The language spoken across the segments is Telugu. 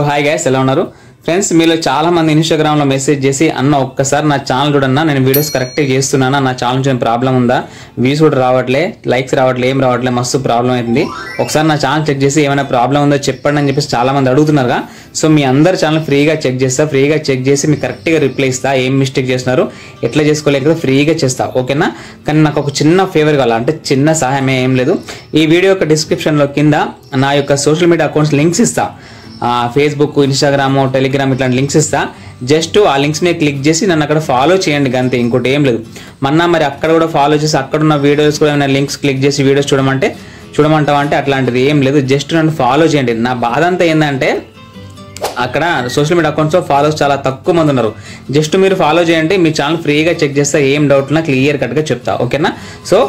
హాయ్ గైస్, ఎలా ఉన్నారు ఫ్రెండ్స్? మీలో చాలా మంది ఇన్స్టాగ్రామ్ లో మెసేజ్ చేసి అన్న ఒక్కసారి నా ఛానల్ చూడన్నా, నేను వీడియోస్ కరెక్ట్గా చేస్తున్నానా, నా ఛానల్ నుంచి ప్రాబ్లం ఉందా, వ్యూస్ కూడా రావట్లే, లైక్స్ రావట్లే, ఏం రావట్లే, మస్తు ప్రాబ్లం అవుతుంది, ఒకసారి నా ఛానల్ చెక్ చేసి ఏమైనా ప్రాబ్లం ఉందో చెప్పండి అని చెప్పేసి చాలా మంది అడుగుతున్నారుగా. సో మీ అందరి ఛానల్ ఫ్రీగా చెక్ చేస్తా, ఫ్రీగా చెక్ చేసి మీకు కరెక్ట్గా రిప్లై ఇస్తా. ఏం మిస్టేక్ చేస్తున్నారు, ఎట్లా చేసుకోలేక ఫ్రీగా చేస్తా, ఓకేనా? కానీ నాకు ఒక చిన్న ఫేవర్ కావాలి, అంటే చిన్న సహాయమే, ఏం లేదు. ఈ వీడియో యొక్క డిస్క్రిప్షన్లో కింద నా యొక్క సోషల్ మీడియా అకౌంట్స్ లింక్స్ ఇస్తా. ఫేస్బుక్, ఇన్స్టాగ్రామ్, టెలిగ్రామ్ ఇట్లాంటి లింక్స్ ఇస్తా. జస్ట్ ఆ లింక్స్ మీద క్లిక్ చేసి నన్ను అక్కడ ఫాలో చేయండి, అంతే, ఇంకోటి ఏం లేదు. మరి అక్కడ కూడా ఫాలో చేసి అక్కడ ఉన్న వీడియోస్ కూడా ఏమైనా లింక్స్ క్లిక్ చేసి వీడియోస్ చూడమంటావా అంటే అట్లాంటిది ఏం లేదు. జస్ట్ నన్ను ఫాలో చేయండి. నా బాధ అంతా ఏంటంటే అక్కడ సోషల్ మీడియా అకౌంట్స్లో ఫాలోవర్స్ చాలా తక్కువ మంది ఉన్నారు. జస్ట్ మీరు ఫాలో చేయండి, మీ ఛానల్ ఫ్రీగా చెక్ చేస్తా, ఏం డౌట్ ఉన్నా క్లియర్ కట్గా చెప్తా, ఓకేనా? సో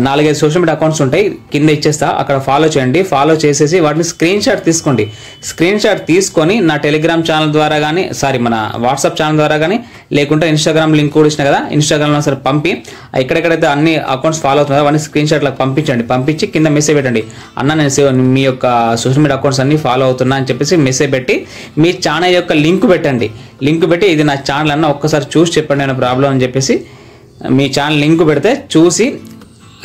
4-5 సోషల్ మీడియా అకౌంట్స్ ఉంటాయి, కింద ఇచ్చేస్తా, అక్కడ ఫాలో చేయండి. ఫాలో చేసేసి వాటిని స్క్రీన్ షాట్ తీసుకోండి. స్క్రీన్ షాట్ తీసుకొని నా టెలిగ్రామ్ ఛానల్ ద్వారా కానీ, మన వాట్సాప్ ఛానల్ ద్వారా కానీ, లేకుంటే ఇన్స్టాగ్రామ్ లింక్ కూడా ఇచ్చిన కదా, ఇన్స్టాగ్రామ్లో సరే పంపి, ఎక్కడెక్కడైతే అన్ని అకౌంట్స్ ఫాలో అవుతున్నారో అవన్నీ స్క్రీన్ షాట్లకు పంపించండి. పంపించి కింద మెసేజ్ పెట్టండి, అన్న నేను మీ యొక్క సోషల్ మీడియా అకౌంట్స్ అన్ని ఫాలో అవుతున్నా అని చెప్పేసి మెసేజ్ పెట్టి మీ ఛానల్ యొక్క లింక్ పెట్టండి. లింక్ పెట్టి ఇది నా ఛానల్ అన్న ఒక్కసారి చూసి చెప్పండి నేను ప్రాబ్లం అని చెప్పేసి మీ ఛానల్ లింక్ పెడితే చూసి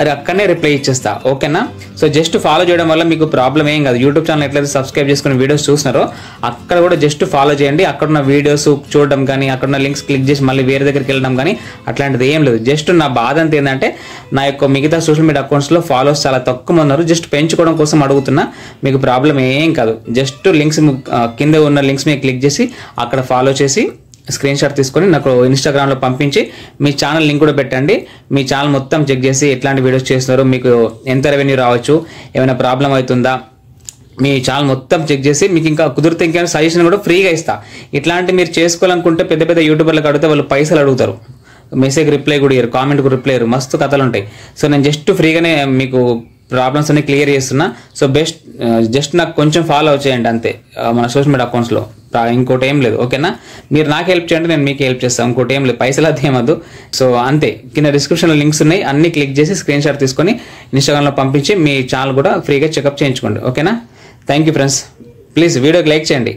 అది అక్కడనే రిప్లై ఇచ్చేస్తా, ఓకేనా? సో జస్ట్ ఫాలో చేయడం వల్ల మీకు ప్రాబ్లం ఏం కాదు. యూట్యూబ్ ఛానల్ ఎట్లయితే సబ్స్క్రైబ్ చేసుకుని వీడియోస్ చూస్తున్నారో అక్కడ కూడా జస్ట్ ఫాలో చేయండి. అక్కడున్న వీడియోస్ చూడడం కానీ, అక్కడున్న లింక్స్ క్లిక్ చేసి మళ్ళీ వేరే దగ్గరికి వెళ్ళడం కానీ అట్లాంటిది ఏం లేదు. జస్ట్ నా బాధ అంతా ఏంటంటే నా యొక్క మిగతా సోషల్ మీడియా అకౌంట్స్లో ఫాలోవర్స్ చాలా తక్కువ ఉన్నారు. జస్ట్ పెంచుకోవడం కోసం అడుగుతున్నా, మీకు ప్రాబ్లం ఏం కాదు. జస్ట్ లింక్స్ కింద ఉన్న లింక్స్ మీద క్లిక్ చేసి అక్కడ ఫాలో చేసి స్క్రీన్ షాట్ తీసుకొని నాకు ఇన్స్టాగ్రామ్లో పంపించి మీ ఛానల్ లింక్ కూడా పెట్టండి. మీ ఛానల్ మొత్తం చెక్ చేసి ఎట్లాంటి వీడియోస్ చేస్తున్నారు, మీకు ఎంత రెవెన్యూ రావచ్చు, ఏమైనా ప్రాబ్లం అవుతుందా, మీ ఛానల్ మొత్తం చెక్ చేసి మీకు ఇంకా కుదిరితే ఇంకేమైనా సజెషన్ కూడా ఫ్రీగా ఇస్తా. ఇట్లాంటి మీరు చేసుకోవాలనుకుంటే పెద్ద పెద్ద యూట్యూబర్లకు అడిగితే వాళ్ళు పైసలు అడుగుతారు, మెసేజ్ రిప్లై కూడా ఇయ్యరు, కామెంట్ కూడా రిప్లై ఇయ్యరు, మస్తు కథలు ఉంటాయి. సో నేను జస్ట్ ఫ్రీగానే మీకు ప్రాబ్లమ్స్ అన్ని క్లియర్ చేస్తున్నా. సో జస్ట్ నాకు కొంచెం ఫాలో చేయండి అంతే మన సోషల్ మీడియా అకౌంట్స్లో, ఇంకోటి ఏం లేదు, ఓకేనా? మీరు నాకు హెల్ప్ చేయండి, నేను మీకు హెల్ప్ చేస్తాను, ఇంకోటి ఏం లేదు, పైసలు అది ఏమద్దు. సో అంతే, కింద డిస్క్రిప్షన్లో లింక్స్ ఉన్నాయి, అన్ని క్లిక్ చేసి స్క్రీన్ షాట్ తీసుకొని ఇన్స్టాగ్రామ్లో పంపించి మీ ఛానల్ కూడా ఫ్రీగా చెకప్ చేయించుకోండి, ఓకేనా? థ్యాంక్ యూ ఫ్రెండ్స్, ప్లీజ్ వీడియోకి లైక్ చేయండి.